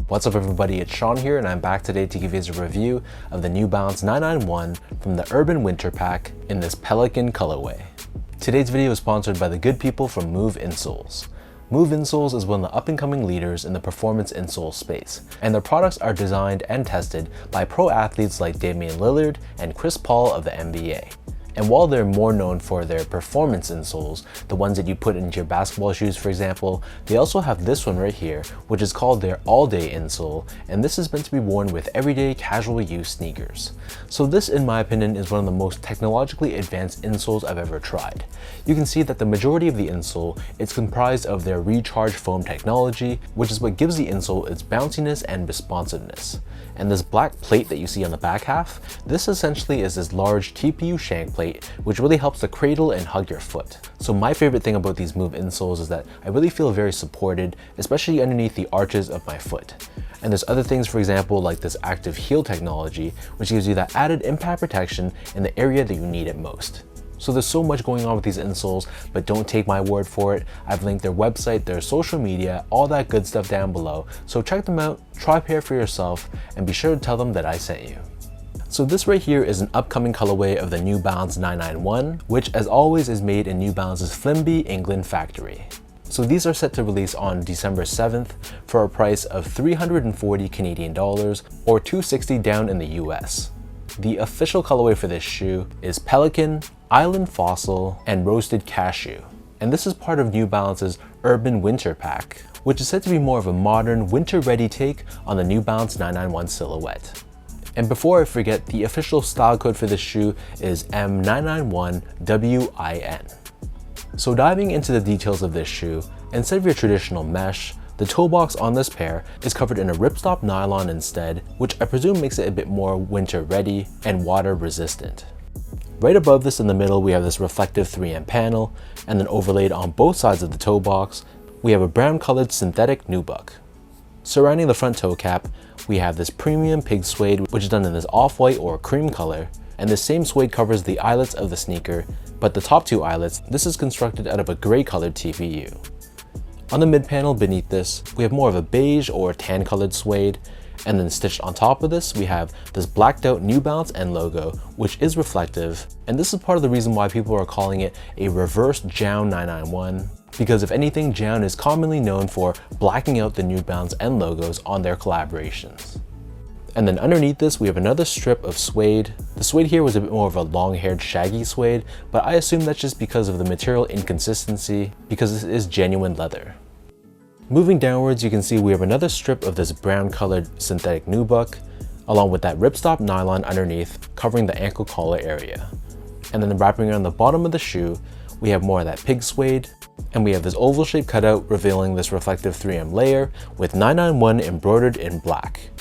What's up everybody, it's Sean here and I'm back today to give you a review of the New Balance 991 from the Urban Winter Pack in this Pelican colorway. Today's video is sponsored by the good people from Move Insoles. Move Insoles is one of the up-and-coming leaders in the performance insole space, and their products are designed and tested by pro athletes like Damian Lillard and Chris Paul of the NBA. And while they're more known for their performance insoles, the ones that you put into your basketball shoes for example, they also have this one right here, which is called their all-day insole, and this is meant to be worn with everyday casual use sneakers. So this, in my opinion, is one of the most technologically advanced insoles I've ever tried. You can see that the majority of the insole is comprised of their recharge foam technology, which is what gives the insole its bounciness and responsiveness. And this black plate that you see on the back half, this essentially is this large TPU shank plate, which really helps to cradle and hug your foot. So my favorite thing about these Move insoles is that I really feel very supported, especially underneath the arches of my foot. And there's other things, for example, like this active heel technology, which gives you that added impact protection in the area that you need it most. So there's so much going on with these insoles, but don't take my word for it. I've linked their website, their social media, all that good stuff down below. So check them out, try a pair for yourself, and be sure to tell them that I sent you. So this right here is an upcoming colorway of the New Balance 991, which as always is made in New Balance's Flimby, England factory. So these are set to release on December 7th for a price of 340 Canadian dollars or $260 down in the US. The official colorway for this shoe is Pelican, Island Fossil, and Roasted Cashew. And this is part of New Balance's Urban Winter Pack, which is said to be more of a modern, winter-ready take on the New Balance 991 silhouette. And before I forget, the official style code for this shoe is M991WIN. So diving into the details of this shoe, instead of your traditional mesh, the toe box on this pair is covered in a ripstop nylon instead, which I presume makes it a bit more winter ready and water resistant. Right above this in the middle, we have this reflective 3M panel, and then overlaid on both sides of the toe box, we have a brown colored synthetic nubuck. Surrounding the front toe cap, we have this premium pig suede, which is done in this off-white or cream color, and this same suede covers the eyelets of the sneaker, but the top two eyelets, this is constructed out of a gray colored TPU. On the mid panel beneath this, we have more of a beige or tan colored suede, and then stitched on top of this, we have this blacked out New Balance end logo, which is reflective, and this is part of the reason why people are calling it a reverse Jown 991, because if anything, Jown is commonly known for blacking out the New Balance end logos on their collaborations. And then underneath this, we have another strip of suede. The suede here was a bit more of a long-haired shaggy suede, but I assume that's just because of the material inconsistency, because this is genuine leather. Moving downwards, you can see we have another strip of this brown colored synthetic nubuck, along with that ripstop nylon underneath, covering the ankle collar area. And then wrapping around the bottom of the shoe, we have more of that pig suede, and we have this oval shaped cutout revealing this reflective 3M layer with 991 embroidered in black.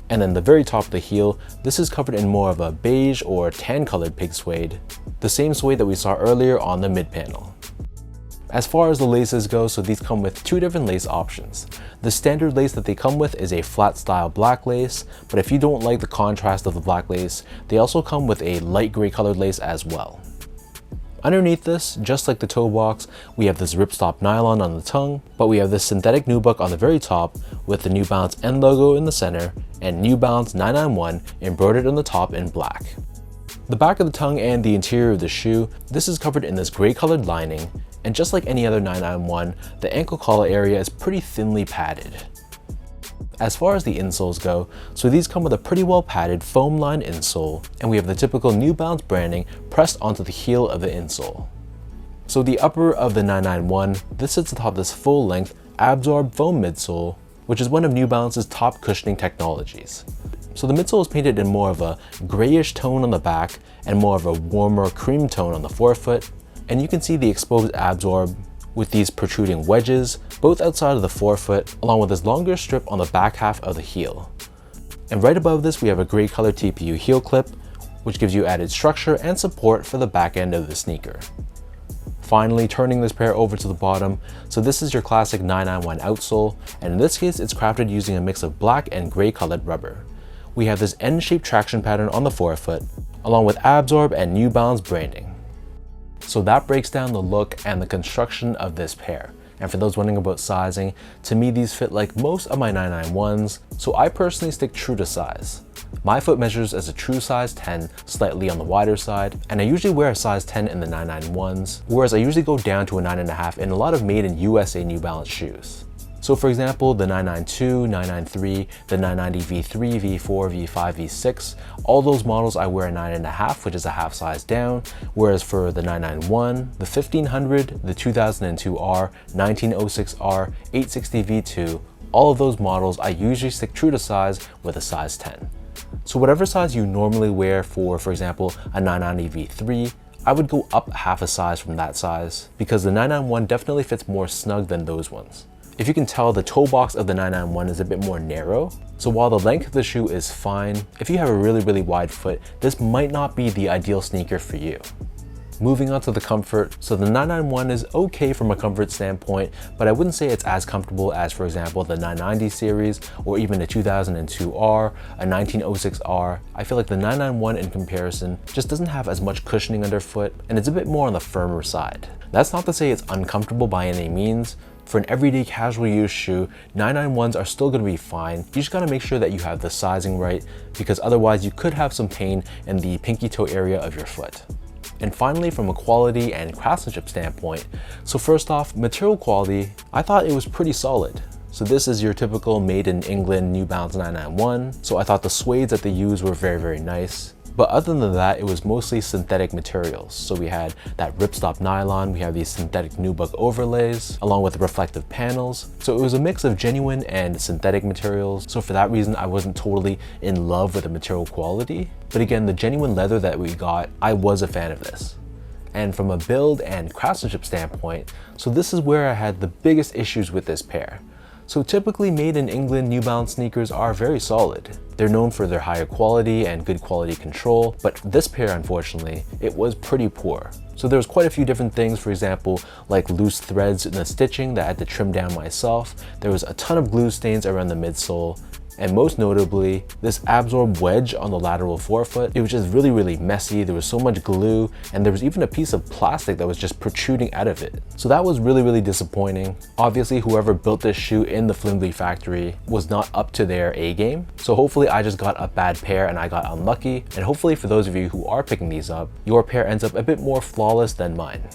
And then the very top of the heel, this is covered in more of a beige or tan colored pig suede, the same suede that we saw earlier on the mid panel. As far as the laces go, so these come with two different lace options. The standard lace that they come with is a flat style black lace, but if you don't like the contrast of the black lace, they also come with a light gray colored lace as well. Underneath this, just like the toe box, we have this ripstop nylon on the tongue, but we have this synthetic nubuck on the very top with the New Balance end logo in the center and New Balance 991 embroidered on the top in black. The back of the tongue and the interior of the shoe, this is covered in this gray colored lining, and just like any other 991, the ankle collar area is pretty thinly padded. As far as the insoles go, so these come with a pretty well padded foam lined insole, and we have the typical New Balance branding pressed onto the heel of the insole. So the upper of the 991, this sits atop this full length absorb foam midsole, which is one of New Balance's top cushioning technologies. So the midsole is painted in more of a grayish tone on the back and more of a warmer cream tone on the forefoot, and you can see the exposed absorb with these protruding wedges, both outside of the forefoot, along with this longer strip on the back half of the heel. And right above this, we have a gray colored TPU heel clip, which gives you added structure and support for the back end of the sneaker. Finally, turning this pair over to the bottom, so this is your classic 991 outsole, and in this case, it's crafted using a mix of black and gray colored rubber. We have this N-shaped traction pattern on the forefoot, along with absorb and New Balance branding. So that breaks down the look and the construction of this pair. And for those wondering about sizing, to me these fit like most of my 991s, so I personally stick true to size. My foot measures as a true size 10, slightly on the wider side, and I usually wear a size 10 in the 991s, whereas I usually go down to a 9.5 in a lot of made in USA New Balance shoes. So for example, the 992, 993, the 990 V3, V4, V5, V6, all those models I wear a 9.5, which is a half size down, whereas for the 991, the 1500, the 2002R, 1906R, 860 V2, all of those models I usually stick true to size with a size 10. So whatever size you normally wear for example, a 990 V3, I would go up half a size from that size because the 991 definitely fits more snug than those ones. If you can tell, the toe box of the 991 is a bit more narrow, so while the length of the shoe is fine, if you have a really wide foot, this might not be the ideal sneaker for you. Moving on to the comfort, so the 991 is okay from a comfort standpoint, but I wouldn't say it's as comfortable as, for example, the 990 series or even the 2002R, a 1906R. I feel like the 991 in comparison just doesn't have as much cushioning underfoot, and it's a bit more on the firmer side. That's not to say it's uncomfortable by any means. For an everyday casual use shoe, 991s are still going to be fine. You just got to make sure that you have the sizing right, because otherwise you could have some pain in the pinky toe area of your foot. And finally, from a quality and craftsmanship standpoint, so first off, material quality, I thought it was pretty solid. So this is your typical made in England New Balance 991, so I thought the suedes that they used were very nice. But other than that, it was mostly synthetic materials. So we had that ripstop nylon, we have these synthetic nubuck overlays, along with reflective panels. So it was a mix of genuine and synthetic materials. So for that reason, I wasn't totally in love with the material quality. But again, the genuine leather that we got, I was a fan of this. And from a build and craftsmanship standpoint, so this is where I had the biggest issues with this pair. So typically made in England New Balance sneakers are very solid. They're known for their higher quality and good quality control, but this pair, unfortunately, it was pretty poor. So there was quite a few different things, for example, like loose threads in the stitching that I had to trim down myself. There was a ton of glue stains around the midsole, and most notably, this absorb wedge on the lateral forefoot. It was just really messy. There was so much glue, and there was even a piece of plastic that was just protruding out of it. So that was really disappointing. Obviously, whoever built this shoe in the Flimley factory was not up to their A game. So hopefully I just got a bad pair and I got unlucky. And hopefully for those of you who are picking these up, your pair ends up a bit more flawless than mine.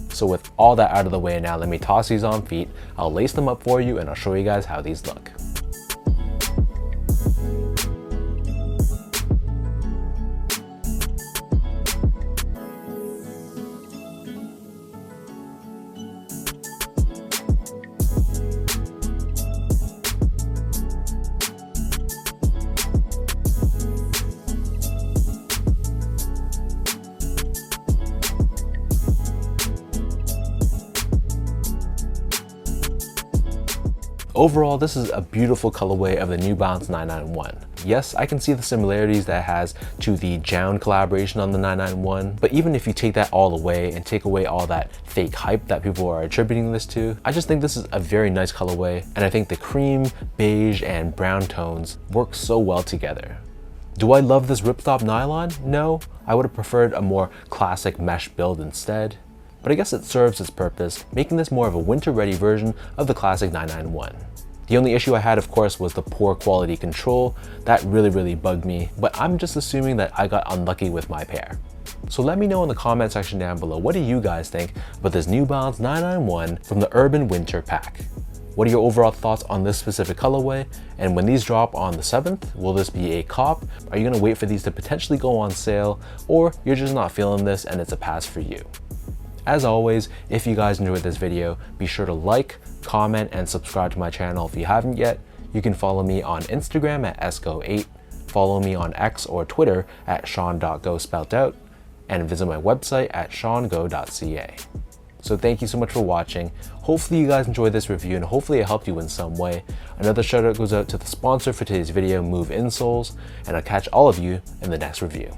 So with all that out of the way now, let me toss these on feet. I'll lace them up for you and I'll show you guys how these look. Overall, this is a beautiful colorway of the New Balance 991. Yes, I can see the similarities that it has to the Jown collaboration on the 991, but even if you take that all away and take away all that fake hype that people are attributing this to, I just think this is a very nice colorway, and I think the cream, beige, and brown tones work so well together. Do I love this ripstop nylon? No, I would have preferred a more classic mesh build instead. But I guess it serves its purpose, making this more of a winter-ready version of the classic 991. The only issue I had, of course, was the poor quality control. That really bugged me, but I'm just assuming that I got unlucky with my pair. So let me know in the comment section down below, what do you guys think about this New Balance 991 from the Urban Winter Pack? What are your overall thoughts on this specific colorway? And when these drop on the 7th, will this be a cop? Are you gonna wait for these to potentially go on sale? Or you're just not feeling this and it's a pass for you? As always, if you guys enjoyed this video, be sure to like, comment, and subscribe to my channel if you haven't yet. You can follow me on Instagram at esco8, follow me on X or Twitter at sean.go spelt out, and visit my website at seango.ca. So thank you so much for watching. Hopefully you guys enjoyed this review and hopefully it helped you in some way. Another shout out goes out to the sponsor for today's video, Move Insoles, and I'll catch all of you in the next review.